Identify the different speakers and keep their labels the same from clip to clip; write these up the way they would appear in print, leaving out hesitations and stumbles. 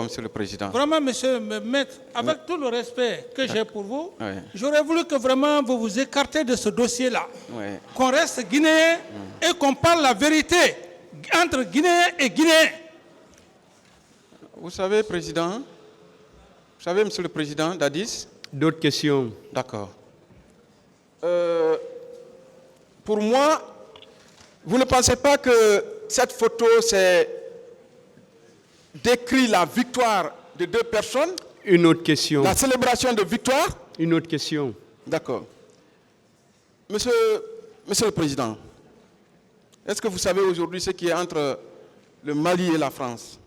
Speaker 1: Monsieur le Président.
Speaker 2: Vraiment, monsieur le maître, avec tout le respect que j'ai pour vous,
Speaker 1: Oui.
Speaker 2: j'aurais voulu que vraiment vous vous écartez de ce dossier-là.
Speaker 1: Oui.
Speaker 2: Qu'on reste guinéen et qu'on parle la vérité entre Guinéens et Guinéens.
Speaker 1: Vous savez, Président, vous savez, Monsieur le Président Dadis.
Speaker 3: D'autres questions?
Speaker 1: D'accord. Pour moi, vous ne pensez pas que cette photo, c'est décrit la victoire de deux personnes?
Speaker 3: Une autre question.
Speaker 1: La célébration de victoire?
Speaker 3: Une autre question.
Speaker 1: D'accord. Monsieur le Président, est-ce que vous savez aujourd'hui ce qui est entre le Mali et la France?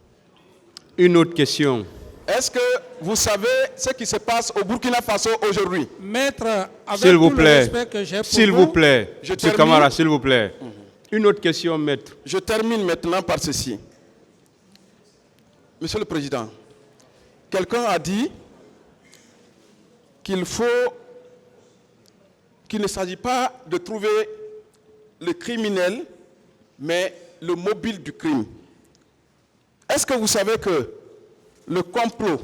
Speaker 3: Une autre question.
Speaker 1: Est-ce que vous savez ce qui se passe au Burkina Faso aujourd'hui?
Speaker 2: Maître, avec
Speaker 3: S'il vous
Speaker 2: tout le
Speaker 3: plaît.
Speaker 2: respect que j'ai pour
Speaker 3: S'il vous plaît.
Speaker 1: Je
Speaker 3: Monsieur
Speaker 1: termine.
Speaker 3: Camara, s'il vous plaît. Une autre question, maître.
Speaker 1: Je termine maintenant par ceci. Monsieur le Président, quelqu'un a dit qu'il ne s'agit pas de trouver le criminel, mais le mobile du crime. Est-ce que vous savez que le complot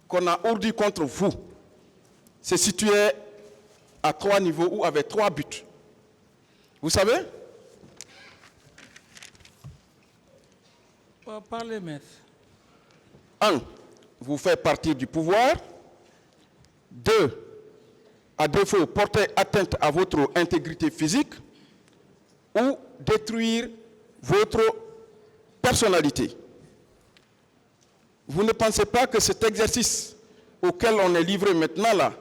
Speaker 1: qu'on a ourdi contre vous se situait à 3 niveaux ou avec 3 buts? Vous savez?
Speaker 2: Parlez, maître.
Speaker 1: 1. Vous faire partir du pouvoir. 2. À défaut, porter atteinte à votre intégrité physique ou détruire votre personnalité. Vous ne pensez pas que cet exercice auquel on est livré maintenant là,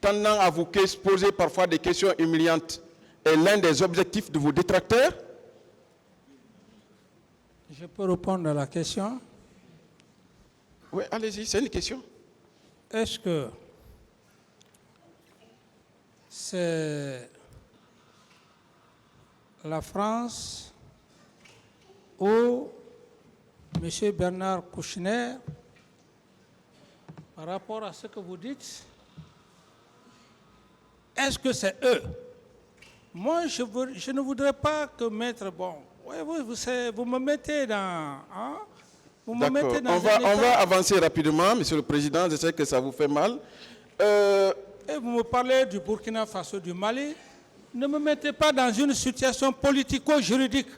Speaker 1: tendant à vous poser parfois des questions humiliantes, est l'un des objectifs de vos détracteurs?
Speaker 2: Je peux répondre à la question.
Speaker 1: Oui, allez-y, c'est une question.
Speaker 2: Est-ce que c'est la France ou M. Bernard Kouchner, par rapport à ce que vous dites, est-ce que c'est eux? Moi, je ne voudrais pas que maître, bon, ouais, vous me mettez dans... Hein, vous me mettez dans
Speaker 1: on va avancer rapidement, Monsieur le Président, je sais que ça vous fait mal.
Speaker 2: Et vous me parlez du Burkina Faso, du Mali. Ne me mettez pas dans une situation politico-juridique,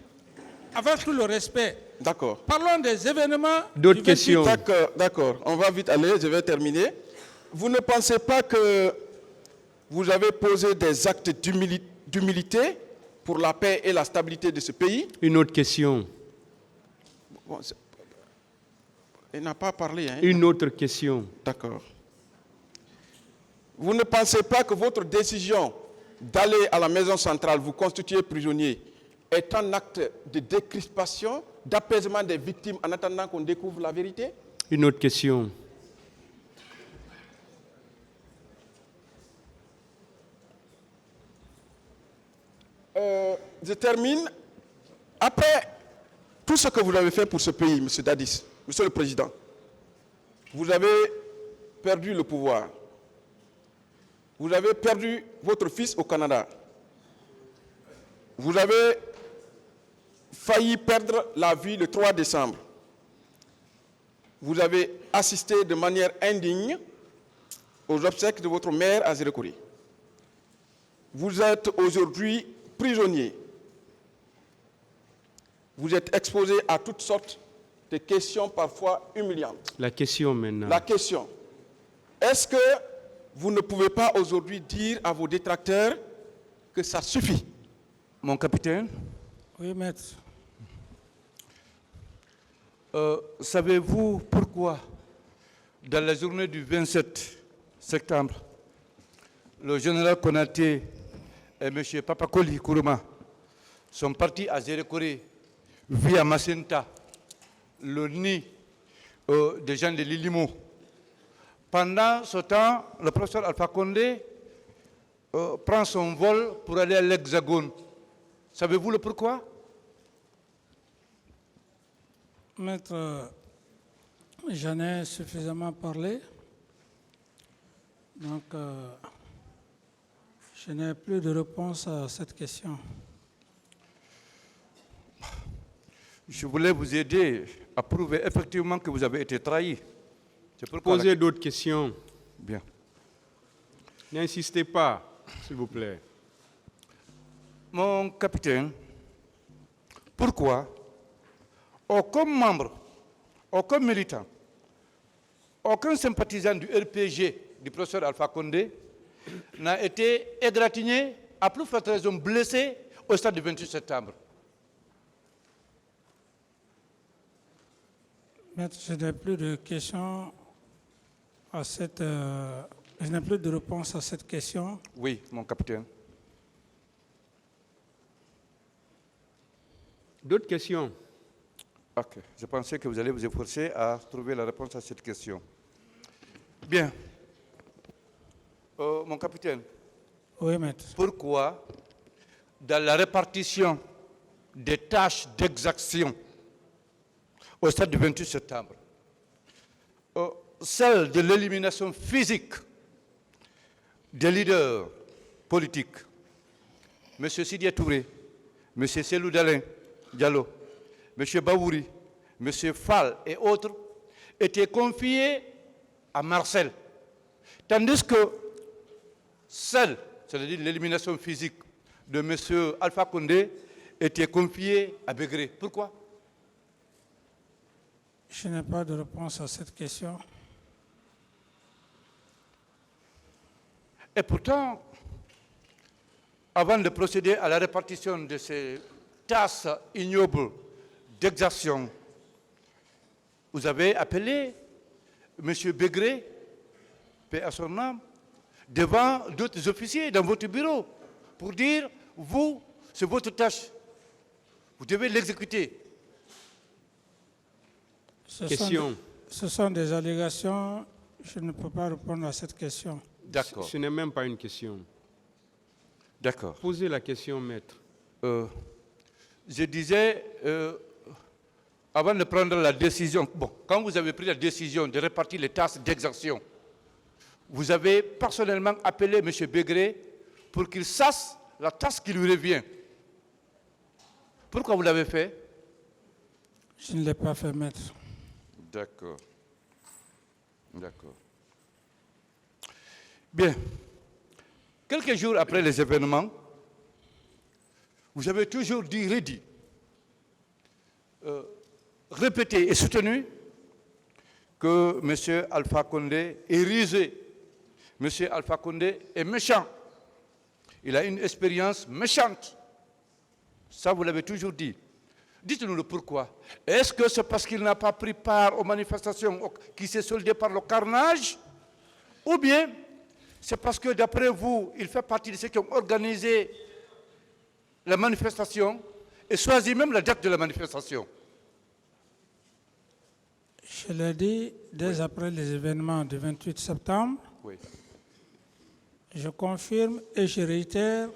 Speaker 2: avec tout le respect.
Speaker 1: D'accord.
Speaker 2: Parlons des événements.
Speaker 3: D'autres questions?
Speaker 1: D'accord. On va vite aller, je vais terminer. Vous ne pensez pas que vous avez posé des actes d'humilité pour la paix et la stabilité de ce pays?
Speaker 3: Une autre question.
Speaker 1: Bon, il n'a pas parlé. Hein?
Speaker 3: Une autre question.
Speaker 1: D'accord. Vous ne pensez pas que votre décision d'aller à la maison centrale, vous constituer prisonnier, est un acte de décrispation, d'apaisement des victimes en attendant qu'on découvre la vérité?
Speaker 3: Une autre question.
Speaker 1: Je termine. Après tout ce que vous avez fait pour ce pays, M. Dadis, Monsieur le Président, vous avez perdu le pouvoir. Vous avez perdu votre fils au Canada. Vous avez failli perdre la vie le 3 décembre. Vous avez assisté de manière indigne aux obsèques de votre mère à Zérékouri. Vous êtes aujourd'hui prisonnier. Vous êtes exposé à toutes sortes de questions parfois humiliantes.
Speaker 3: La question maintenant.
Speaker 1: La question, est-ce que vous ne pouvez pas aujourd'hui dire à vos détracteurs que ça suffit?
Speaker 4: Mon capitaine,
Speaker 2: Oui, maître.
Speaker 4: savez-vous pourquoi, dans la journée du 27 septembre, le général Konaté et M. Papakoli Kourouma sont partis à Zérékouri via Macenta, le nid des gens de l'Ilimo? Pendant ce temps, le professeur Alpha Condé prend son vol pour aller à l'Hexagone. Savez-vous le pourquoi?
Speaker 2: Maître, j'en ai suffisamment parlé. Donc, je n'ai plus de réponse à cette question.
Speaker 4: Je voulais vous aider à prouver effectivement que vous avez été trahi. C'est pourquoi
Speaker 3: Posez d'autres questions.
Speaker 4: Bien.
Speaker 3: N'insistez pas, s'il vous plaît.
Speaker 4: Mon capitaine, pourquoi aucun membre, aucun militant, aucun sympathisant du RPG du professeur Alpha Condé n'a été égratigné, à plus forte raison blessé au stade du 28 septembre?
Speaker 2: Maître, je n'ai plus de questions à cette... je n'ai plus de réponse à cette question.
Speaker 4: Oui, mon capitaine.
Speaker 3: D'autres questions?
Speaker 4: Ok, je pensais que vous allez vous efforcer à trouver la réponse à cette question. Bien. Mon capitaine,
Speaker 2: Oui, maître.
Speaker 4: pourquoi, dans la répartition des tâches d'exaction au stade du 28 septembre, celle de l'élimination physique des leaders politiques, M. Sidia Touré, M. Selou Dalin Diallo, M. Baouri, M. Fall et autres, étaient confiés à Marcel, tandis que celle, c'est-à-dire l'élimination physique de M. Alpha Condé, était confiée à Begré. Pourquoi?
Speaker 2: Je n'ai pas de réponse à cette question.
Speaker 4: Et pourtant, avant de procéder à la répartition de ces tâches ignobles d'exaction, vous avez appelé M. Begré, paix à son âme, devant d'autres officiers dans votre bureau pour dire, vous, c'est votre tâche, vous devez l'exécuter.
Speaker 2: Ce sont des allégations, je ne peux pas répondre à cette question.
Speaker 4: D'accord.
Speaker 3: Ce n'est même pas une question.
Speaker 4: D'accord.
Speaker 3: Posez la question, maître.
Speaker 4: Je disais, avant de prendre la décision, bon, quand vous avez pris la décision de répartir les tâches d'exaction, vous avez personnellement appelé M. Begré pour qu'il sache la tâche qui lui revient. Pourquoi vous l'avez fait?
Speaker 2: Je ne l'ai pas fait, maître.
Speaker 4: D'accord. D'accord. Bien. Quelques jours après les événements, vous avez toujours dit, redit, répété et soutenu que M. Alpha Condé est rusé. M. Alpha Condé est méchant. Il a une expérience méchante. Ça, vous l'avez toujours dit. Dites-nous le pourquoi. Est-ce que c'est parce qu'il n'a pas pris part aux manifestations qui s'est soldées par le carnage? Ou bien c'est parce que, d'après vous, il fait partie de ceux qui ont organisé la manifestation et choisi même la date de la manifestation?
Speaker 2: Je l'ai dit dès après les événements du 28 septembre.
Speaker 4: Oui.
Speaker 2: Je confirme et je réitère.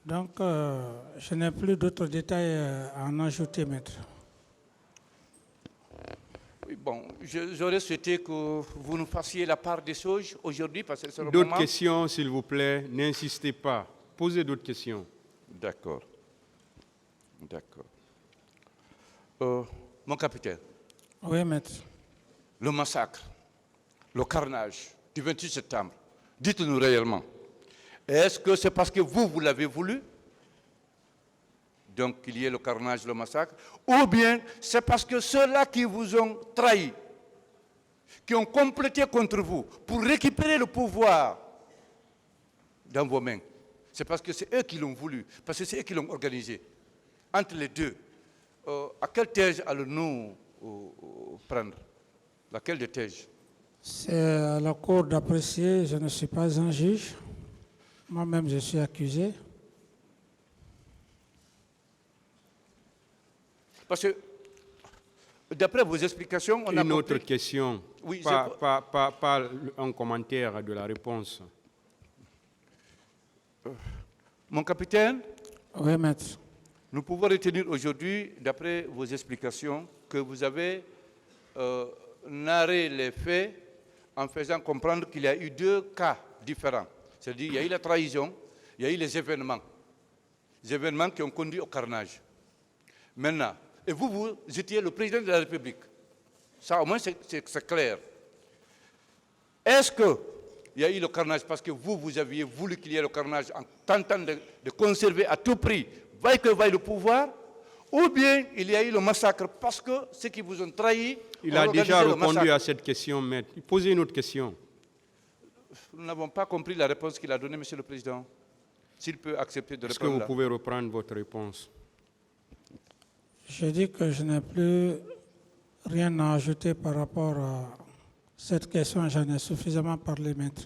Speaker 2: Donc, je n'ai plus d'autres détails à en ajouter, maître.
Speaker 4: Oui, bon, j'aurais souhaité que vous nous fassiez la part des choses aujourd'hui, parce que c'est le moment.
Speaker 3: D'autres questions, s'il vous plaît. N'insistez pas. Posez d'autres questions.
Speaker 4: D'accord. D'accord. Mon capitaine,
Speaker 2: Oui, maître.
Speaker 4: le massacre, le carnage du 28 septembre, dites-nous réellement, est-ce que c'est parce que vous l'avez voulu, donc qu'il y ait le carnage, le massacre, ou bien c'est parce que ceux-là qui vous ont trahi, qui ont complété contre vous pour récupérer le pouvoir dans vos mains, c'est parce que c'est eux qui l'ont voulu, parce que c'est eux qui l'ont organisé. Entre les deux, à quelle thèse allons-nous prendre? Laquelle des thèses?
Speaker 2: C'est à la cour d'apprécier, je ne suis pas un juge. Moi-même, je suis accusé.
Speaker 4: Parce que, d'après vos explications, on a
Speaker 3: Une autre
Speaker 4: compris...
Speaker 3: question.
Speaker 4: Oui,
Speaker 3: pas un commentaire de la réponse.
Speaker 4: Mon capitaine,
Speaker 2: Oui, maître.
Speaker 4: nous pouvons retenir aujourd'hui, d'après vos explications, que vous avez narré les faits en faisant comprendre qu'il y a eu deux cas différents. C'est-à-dire qu'il y a eu la trahison, il y a eu les événements qui ont conduit au carnage. Maintenant, et vous, vous étiez le président de la République. Ça, au moins, c'est clair. Est-ce qu'il y a eu le carnage parce que vous aviez voulu qu'il y ait le carnage en tentant de conserver à tout prix, vaille que vaille le pouvoir, ou bien il y a eu le massacre parce que ceux qui vous ont trahi...
Speaker 3: Il a déjà répondu à cette question, maître. Posez une autre question.
Speaker 2: Nous n'avons pas compris la réponse qu'il a donnée, Monsieur le Président. S'il peut accepter de répondre.
Speaker 3: Est-ce que vous pouvez reprendre votre réponse?
Speaker 5: Je dis que je n'ai plus rien à ajouter par rapport à cette question. J'en ai suffisamment parlé, maître.